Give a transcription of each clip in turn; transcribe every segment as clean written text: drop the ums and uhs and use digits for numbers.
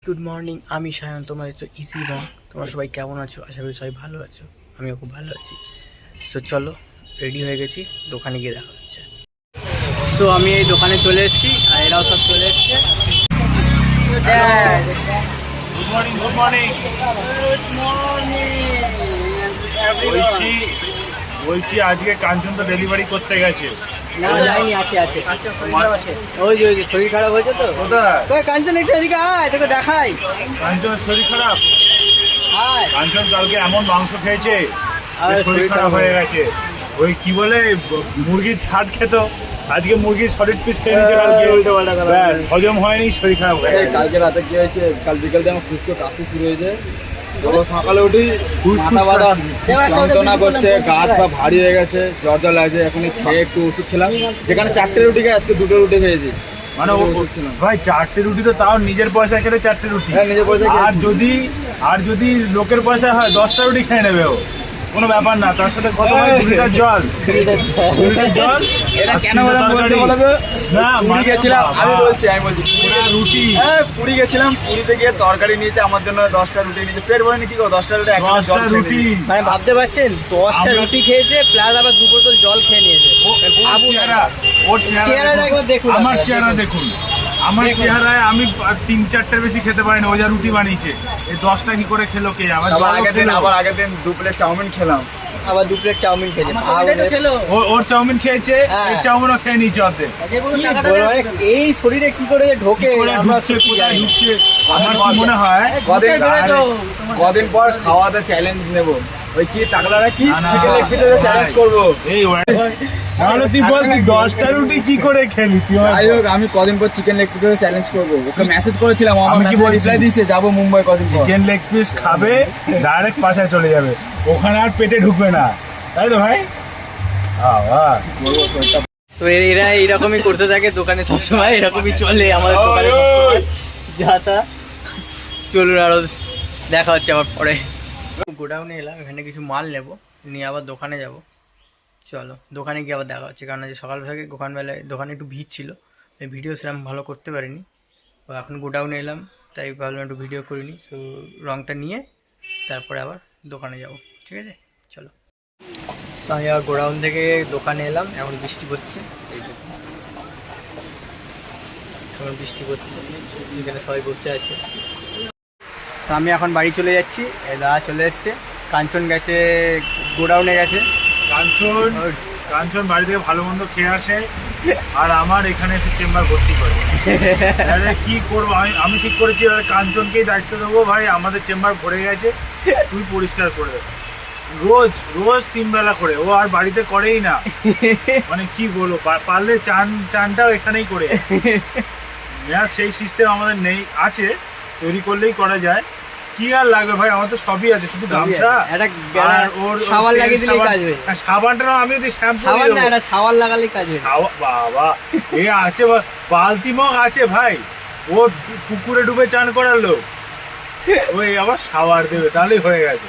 Good morning, আমি সায়ন। তোমার হচ্ছে ইসি রং। তোমরা সবাই কেমন আছো? আশা করি সবাই ভালো আছো। আমিও খুব ভালো আছি। সো চলো, রেডি হয়ে গেছি, দোকানে গিয়ে দেখা হচ্ছে। সো আমি এই দোকানে চলে এসেছি আর এরাও সব চলে এসছে। গুড মর্নিং গুড মর্নিং বলছি আজকে কাঞ্চন তো ডেলিভারি করতে গেছে। না যাইনি, আছে আছে। ওই যে শরীর খারাপ হয়েছে তো। কোথায় কাঞ্চন একটু এদিকে আয়, তোকে দেখাই। কাঞ্চনের শরীর খারাপ? আয়। কাঞ্চন কালকে এমন মাংস খেয়েছে যে শরীর খারাপ হয়ে গেছে। ওই কি বলে মুরগির ছাট খেত, আজকে মুরগির সলিড পিস খেয়ে নিয়েছে। কালকে ব্যাস, হজম হয়নি, শরীর খারাপ হয়ে গেছে। কালকে রাতে কি হয়েছে, কাল বিকেল দিয়ে আমার ফুসকো কাশি শুরু হয়েছে। সকালে উঠি মাথা ব্যথা যন্ত্রণা করছে, গা হাত পা ভারী হয়ে গেছে, জ্বর জ্বর লাগছে। এখন খেয়ে একটু ওষুধ খেলাম, যেখানে 4টে রুটি খেয়ে আজকে 2টো রুটি খেয়েছি। মানে ভাই 4টে রুটি তো তাও নিজের পয়সায় খেলে 4টে রুটি। হ্যাঁ, নিজের পয়সায় আর যদি লোকের পয়সায় হয় 10টা রুটি খেয়ে নেবে, ও কোনো ব্যাপার না। তার সাথে কত ভাই 2 লিটার জল, 2 লিটার জল। এটা কেন বললাম বলো তো? না পুরী গেছিলাম, আমি বলছি রুটি। হ্যাঁ, পুরী গেছিলাম, পুরীতে গিয়ে তরকারি নিয়েছে আমার জন্য, 10টা রুটি নিয়েছে। পেট ভরেনি, কি করো 10টা রুটি, 10টা রুটি মানে ভাবতে পারছেন, 10টা রুটি খেয়েছে প্লাস আবার 2 বোতল জল খেয়ে নিয়েছে। ওর চেহারাটা একবার দেখুন। আমার চেহারা দেখুন, আমার চেহারায় আমি 3-4টের বেশি খেতে পারিনি। ও যা রুটি বানিয়েছে, এই 10টা কি করে খেলো কে? আবার আগের দিন 2 প্লেট চাউমিন খেলাম। আবার 2 প্লেট চাউমিন খেয়েছে। ওর চাউমিন খেয়েছে, এই চাউমিনও খেয়ে নিয়েছে অর্ধেক। এই শরীরে কি করে ঢোকে আমরা কোথায় ঢুকছে? আমার কি মনে হয় কদিন পর খাওয়াতে চ্যালেঞ্জ নেব। ওই কি টাকলারা কি চিকেন লেগ পিসে চ্যালেঞ্জ করব। এই তাহলে তুই বল, তুই 10টা রুটি কি করে খেলি? যাই হোক, আমি কদিন পর চিকেন লেগ পিসে চ্যালেঞ্জ করব। ওকে মেসেজ করেছিলাম, আমি কি বলছি? রিপ্লাই দিয়েছে, যাবো মুম্বাই কদিন পর। চিকেন লেগ পিস খাবে, ডাইরেক্ট পাশায় চলে যাবে, ওখানে আর পেটে ঢুকবে না, তাই তো ভাই? তো এরা এইরকমই করতে থাকে দোকানে, সবসময় এরকমই চলে আমাদের দোকানে যাতা। চলুন, আরো দেখা হচ্ছে আবার পরে। গোডাউনে এলাম, এখানে কিছু মাল নেবো, নিয়ে আবার দোকানে যাব। চলো, দোকানে গিয়ে আবার দেখা হচ্ছে। কারণ আজ সকাল থেকে দোকানে একটু ভিড় ছিল, ভিডিও সেরকম ভালো করতে পারিনি। তো এখন গোডাউনে এলাম, তাই ভাবলাম একটু ভিডিও করিনি। তো রঙটা নিয়ে তারপরে আবার দোকানে যাব, ঠিক আছে? চলো। আমি আবার গোডাউন থেকে দোকানে এলাম, এখন বৃষ্টি পড়ছে। এখন বৃষ্টি পড়ছে, এখানে সবাই বসে আছে। তো আমি এখন বাড়ি চলে যাচ্ছি। দাদা চলে এসছে, কাঞ্চন গেছে গোডাউনে গেছে। কাঞ্চন বাড়ি থেকে ভালো মন্দ খেয়ে আসে, আর আমার এখানে এসে চেম্বার ভর্তি করে। কি করবো, আমি ঠিক করেছি কাঞ্চনকেই দায়িত্ব দেবো। ভাই আমাদের চেম্বার ভরে গেছে, তুই পরিষ্কার করে দেবো। রোজ 3 বেলা করে, ও আর বাড়িতে করেই না। মানে কি বলবো, পারলে চানটাও এখানেই করে। সেই সিস্টেম আমাদের নেই, আছে, তৈরি করলেই করা যায়। কি আর লাগবে ভাই, আমার তো সবই আছে, শুধু গামছা আর ওর সাবান লাগিয়ে দিলেই কাজ হবে। সাবানটা না, আমি যদি শ্যাম্পু সাবান লাগালে কাজ হবে। বাবা, এ আছে, বালতি মগ আছে ভাই। ও পুকুরে ডুবে চান করার লোক, ওই আবার শাওয়ার দেবে, তাহলেই হয়ে গেছে।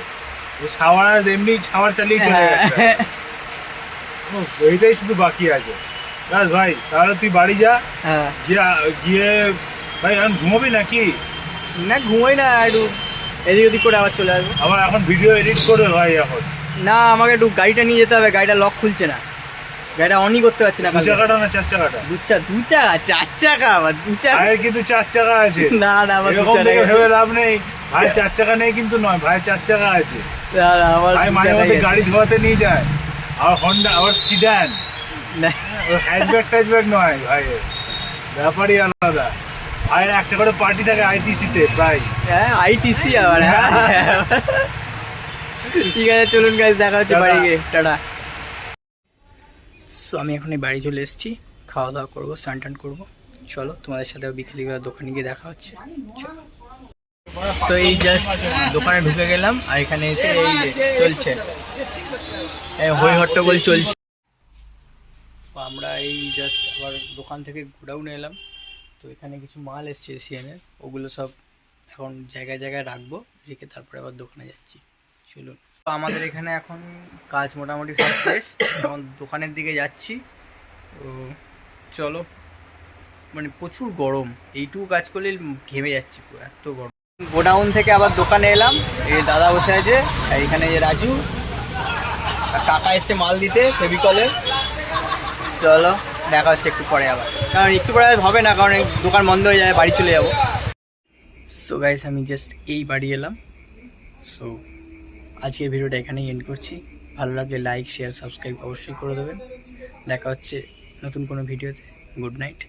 শাওয়ার আর এমনি শাওয়ার চালিয়ে চলে গেছে, এইটাই শুধু বাকি আছে। ব্যাস ভাই, তাহলে তুই বাড়ি যা। গিয়ে ভাই এখন ঘুমোবি নাকি? না, ঘুমোই না, একটু এদিক ওদিক করে আবার চলে আসবো। আবার এখন ভিডিও এডিট করবে ভাই? এখন না, আমাকে একটু গাড়িটা নিয়ে যেতে হবে, গাড়িটা লক খুলছে না, গাড়িটা অনই করতে পারছি না। 2 চাকাটা না 4 চাকাটা? 2 চাকা, 4 চাকা আবার 2 চাকা? ভাই কিন্তু 4 চাকা আছে। না না, আমার এরকম দেখে ভেবে লাভ নেই ভাই, 4 চাকা নেই কিন্তু নয় ভাই, 4 চাকা আছে ভাই। মাঝে মধ্যে গাড়ি ধোয়াতে নিয়ে যায়, আর হন্ডা, আর সিডান, হ্যাচব্যাক নয় ভাই, ব্যাপারই আলাদা। আর একটা করে পার্টি থাকে আইটিসিতে প্রায়। হ্যাঁ, আইটিসি আবার। ঠিক আছে, চলুন গাইস, দেখা হচ্ছে বাড়ি গিয়ে। টাটা। সো আমি এখন বাড়ি চলে এসেছি, খাওয়া দাওয়া করবো, স্নান টান করবো। চলো, তোমাদের সাথে বিকেলবেলা দোকানে গিয়ে দেখা হচ্ছে। চলো। তো এই জাস্ট দোকানে ঢুকে গেলাম, আর এখানে এসে এই চলছে হই হট্টগোল চলছে। আমরা এই জাস্ট আবার দোকান থেকে গোডাউনে এলাম। তো এখানে কিছু মাল এসছে এশিয়ানের, ওগুলো সব এখন জায়গায় জায়গায় রাখবো, রেখে তারপরে আবার দোকানে যাচ্ছি। চলুন। তো আমাদের এখানে এখন কাজ মোটামুটি সব শেষ, এখন দোকানের দিকে যাচ্ছি। তো চলো। মানে প্রচুর গরম, এইটুকু কাজ করলে ঘেমে যাচ্ছি পুরো, এত গরম। গোডাউন থেকে আবার দোকানে এলাম, এই দাদা বসে আছে, আর এখানে যে রাজু আর কাকা এসছে মাল দিতে ফেভিকলের। চলো দেখা হচ্ছে একটু পরে আবার, কারণ একটু পরে হবে না, কারণ দোকান বন্ধ হয়ে যায়, বাড়ি চলে যাবো। সো গাইস, আমি জাস্ট এই বাড়ি এলাম। সো আজকের ভিডিওটা এখানেই এন্ড করছি। ভালো লাগলে লাইক, শেয়ার, সাবস্ক্রাইব অবশ্যই করে দেবেন। দেখা হচ্ছে নতুন কোনো ভিডিওতে। Good night.